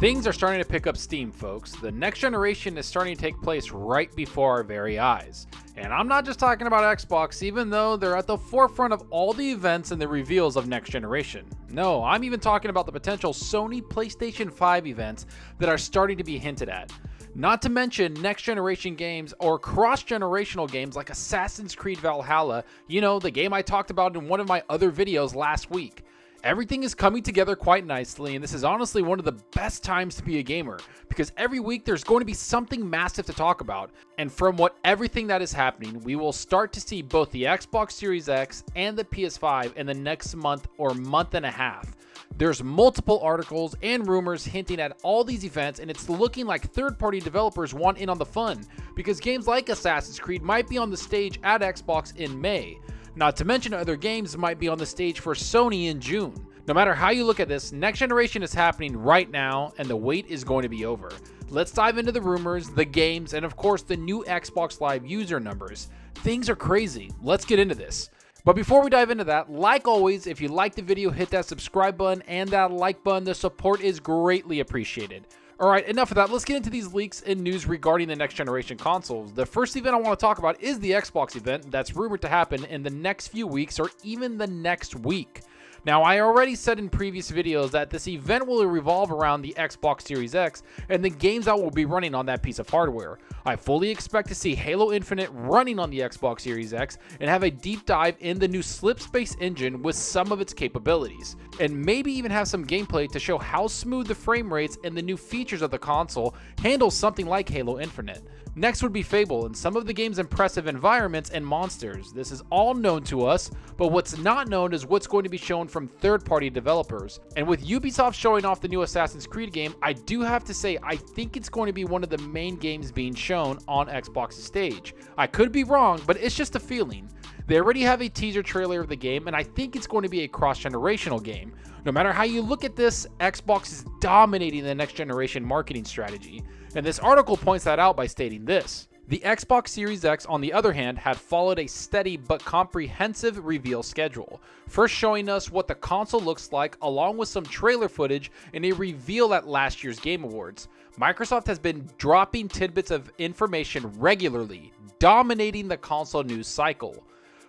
Things are starting to pick up steam, folks. The next generation is starting to take place right before our very eyes. And I'm not just talking about Xbox, even though they're at the forefront of all the events and the reveals of next generation. No, I'm even talking about the potential Sony PlayStation 5 events that are starting to be hinted at. Not to mention next generation games or cross-generational games like Assassins Creed Valhalla, the game I talked about in one of my other videos last week. Everything is coming together quite nicely, and this is honestly one of the best times to be a gamer, because every week there's going to be something massive to talk about, and from everything that is happening, we will start to see both the Xbox Series X and the PS5 in the next month or month and a half. There's multiple articles and rumors hinting at all these events, and it's looking like third-party developers want in on the fun, because games like Assassin's Creed might be on the stage at Xbox in May. Not to mention other games might be on the stage for Sony in June. No matter how you look at this, next generation is happening right now, and the wait is going to be over. Let's dive into the rumors, the games, and of course the new Xbox Live user numbers. Things are crazy. Let's get into this. But before we dive into that, like always, if you liked the video, hit that subscribe button and that like button. The support is greatly appreciated. Alright, enough of that. Let's get into these leaks and news regarding the next generation consoles. The first event I want to talk about is the Xbox event that's rumored to happen in the next few weeks or even the next week. Now, I already said in previous videos that this event will revolve around the Xbox Series X and the games that will be running on that piece of hardware. I fully expect to see Halo Infinite running on the Xbox Series X and have a deep dive in the new Slipspace engine with some of its capabilities, and maybe even have some gameplay to show how smooth the frame rates and the new features of the console handle something like Halo Infinite. Next would be Fable and some of the game's impressive environments and monsters. This is all known to us, but what's not known is what's going to be shown from third-party developers. And with Ubisoft showing off the new Assassin's Creed game, I do have to say I think it's going to be one of the main games being shown on Xbox's stage. I could be wrong, but it's just a feeling. They already have a teaser trailer of the game, and I think it's going to be a cross-generational game. No matter how you look at this, Xbox is dominating the next-generation marketing strategy. And this article points that out by stating this. The Xbox Series X, on the other hand, had followed a steady but comprehensive reveal schedule, first showing us what the console looks like along with some trailer footage and a reveal at last year's Game Awards. Microsoft has been dropping tidbits of information regularly, dominating the console news cycle.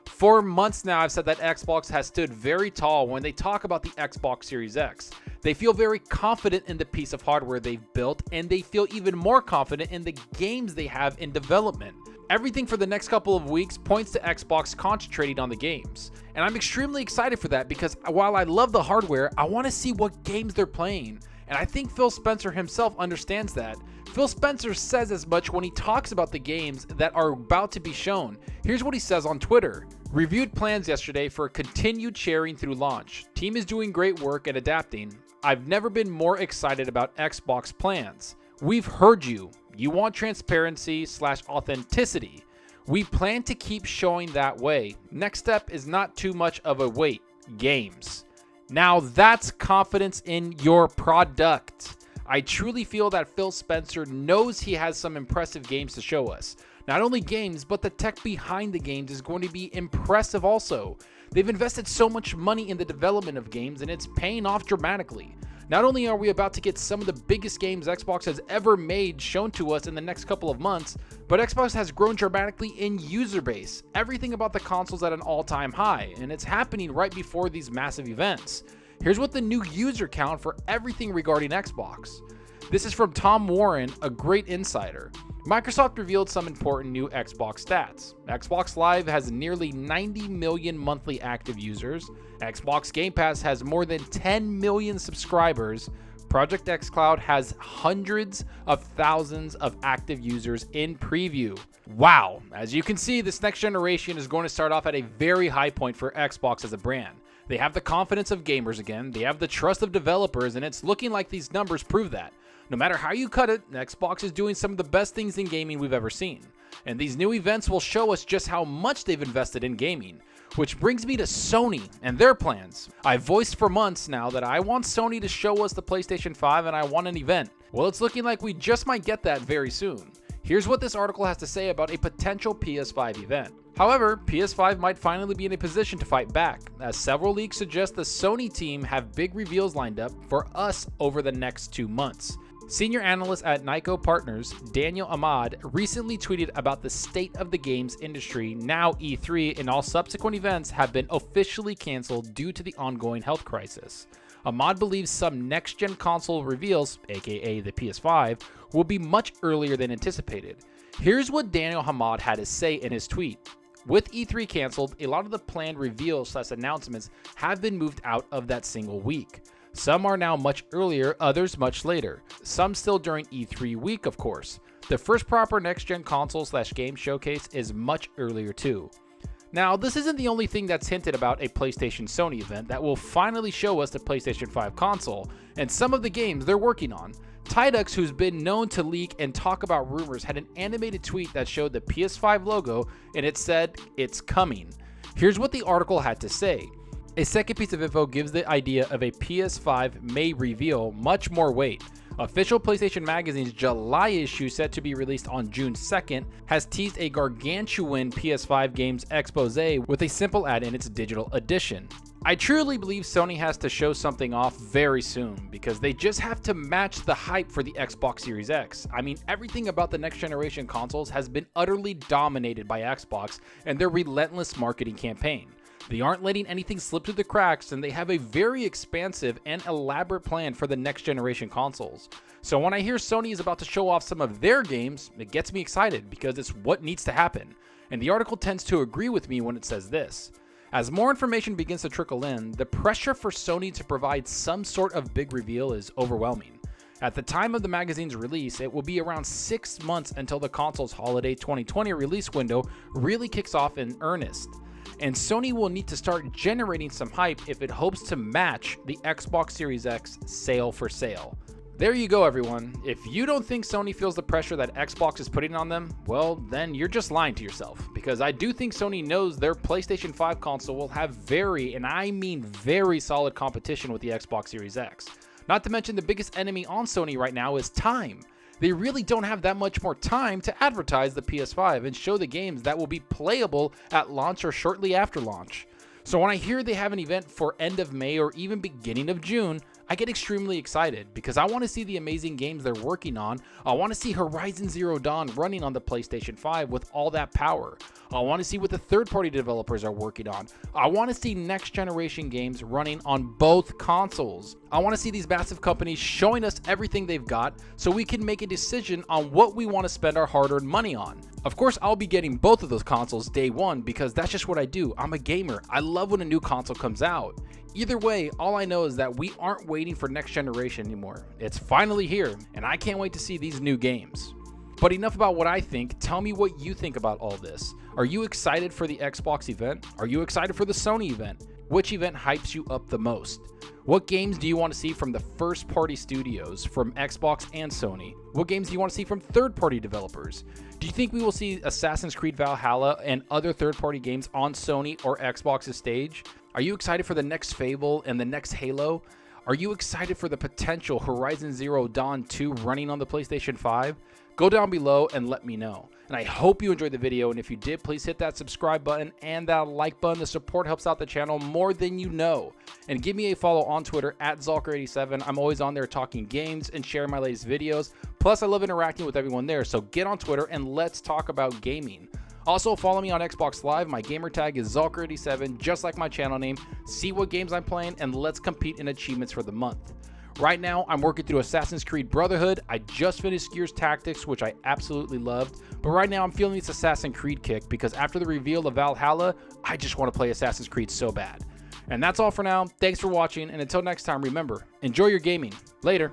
For months now, I've said that Xbox has stood very tall when they talk about the Xbox Series X. They feel very confident in the piece of hardware they've built, and they feel even more confident in the games they have in development. Everything for the next couple of weeks points to Xbox concentrating on the games. And I'm extremely excited for that because while I love the hardware, I want to see what games they're playing. And I think Phil Spencer himself understands that. Phil Spencer says as much when he talks about the games that are about to be shown. Here's what he says on Twitter. Reviewed plans yesterday for continued sharing through launch. Team is doing great work and adapting. I've never been more excited about Xbox plans. We've heard you. You want transparency/authenticity. We plan to keep showing that way. Next step is not too much of a wait. Games. Now that's confidence in your product. I truly feel that Phil Spencer knows he has some impressive games to show us. Not only games, but the tech behind the games is going to be impressive also. They've invested so much money in the development of games and it's paying off dramatically. Not only are we about to get some of the biggest games Xbox has ever made shown to us in the next couple of months, but Xbox has grown dramatically in user base. Everything about the console's at an all-time high, and it's happening right before these massive events. Here's what the new user count for everything regarding Xbox. This is from Tom Warren, a great insider. Microsoft revealed some important new Xbox stats. Xbox Live has nearly 90 million monthly active users. Xbox Game Pass has more than 10 million subscribers. Project xCloud has hundreds of thousands of active users in preview. Wow! As you can see, this next generation is going to start off at a very high point for Xbox as a brand. They have the confidence of gamers again, they have the trust of developers, and it's looking like these numbers prove that. No matter how you cut it, Xbox is doing some of the best things in gaming we've ever seen. And these new events will show us just how much they've invested in gaming. Which brings me to Sony and their plans. I've voiced for months now that I want Sony to show us the PlayStation 5 and I want an event. Well, it's looking like we just might get that very soon. Here's what this article has to say about a potential PS5 event. However, PS5 might finally be in a position to fight back, as several leaks suggest the Sony team have big reveals lined up for us over the next 2 months. Senior analyst at Nyko Partners, Daniel Ahmad, recently tweeted about the state of the games industry. Now E3 and all subsequent events have been officially canceled due to the ongoing health crisis. Ahmad believes some next-gen console reveals, aka the PS5, will be much earlier than anticipated. Here's what Daniel Ahmad had to say in his tweet. With E3 canceled, a lot of the planned reveals/announcements have been moved out of that single week. Some are now much earlier, others much later. Some still during E3 week, of course. The first proper next-gen console/game showcase is much earlier too. Now, this isn't the only thing that's hinted about a PlayStation Sony event that will finally show us the PlayStation 5 console, and some of the games they're working on. Tidux, who's been known to leak and talk about rumors, had an animated tweet that showed the PS5 logo, and it said, "It's coming." Here's what the article had to say. A second piece of info gives the idea of a PS5 May reveal much more weight. Official PlayStation Magazine's July issue, set to be released on June 2nd, has teased a gargantuan PS5 games expose with a simple ad in its digital edition. I truly believe Sony has to show something off very soon, because they just have to match the hype for the Xbox Series X. I mean, everything about the next generation consoles has been utterly dominated by Xbox and their relentless marketing campaign. They aren't letting anything slip through the cracks, and they have a very expansive and elaborate plan for the next generation consoles. So when I hear Sony is about to show off some of their games, it gets me excited because it's what needs to happen. And the article tends to agree with me when it says this. As more information begins to trickle in, the pressure for Sony to provide some sort of big reveal is overwhelming. At the time of the magazine's release, it will be around 6 months until the console's holiday 2020 release window really kicks off in earnest. And Sony will need to start generating some hype if it hopes to match the Xbox Series X sale for sale. There you go, everyone. If you don't think Sony feels the pressure that Xbox is putting on them, well, then you're just lying to yourself. Because I do think Sony knows their PlayStation 5 console will have very, and I mean very, solid competition with the Xbox Series X. Not to mention the biggest enemy on Sony right now is time. They really don't have that much more time to advertise the PS5 and show the games that will be playable at launch or shortly after launch. So when I hear they have an event for end of May or even beginning of June, I get extremely excited because I want to see the amazing games they're working on. I want to see Horizon Zero Dawn running on the PlayStation 5 with all that power. I want to see what the third-party developers are working on. I want to see next-generation games running on both consoles. I want to see these massive companies showing us everything they've got so we can make a decision on what we want to spend our hard-earned money on. Of course, I'll be getting both of those consoles day one because that's just what I do. I'm a gamer. I love when a new console comes out. Either way, all I know is that we aren't waiting for next generation anymore. It's finally here, and I can't wait to see these new games. But enough about what I think. Tell me what you think about all this. Are you excited for the Xbox event? Are you excited for the Sony event? Which event hypes you up the most? What games do you want to see from the first-party studios from Xbox and Sony? What games do you want to see from third-party developers? Do you think we will see Assassins Creed Valhalla and other third-party games on Sony or Xbox's stage? Are you excited for the next Fable and the next Halo? Are you excited for the potential Horizon Zero Dawn 2 running on the PlayStation 5? Go down below and let me know. And I hope you enjoyed the video, and if you did, please hit that subscribe button and that like button. The support helps out the channel more than you know. And give me a follow on Twitter at Zalker87. I'm always on there talking games and sharing my latest videos. Plus, I love interacting with everyone there, so get on Twitter and let's talk about gaming. Also, follow me on Xbox Live. My gamertag is Zalker87, just like my channel name. See what games I'm playing, and let's compete in achievements for the month. Right now, I'm working through Assassin's Creed Brotherhood. I just finished Gears Tactics, which I absolutely loved. But right now, I'm feeling this Assassin's Creed kick because after the reveal of Valhalla, I just want to play Assassin's Creed so bad. And that's all for now. Thanks for watching, and until next time, remember, enjoy your gaming. Later.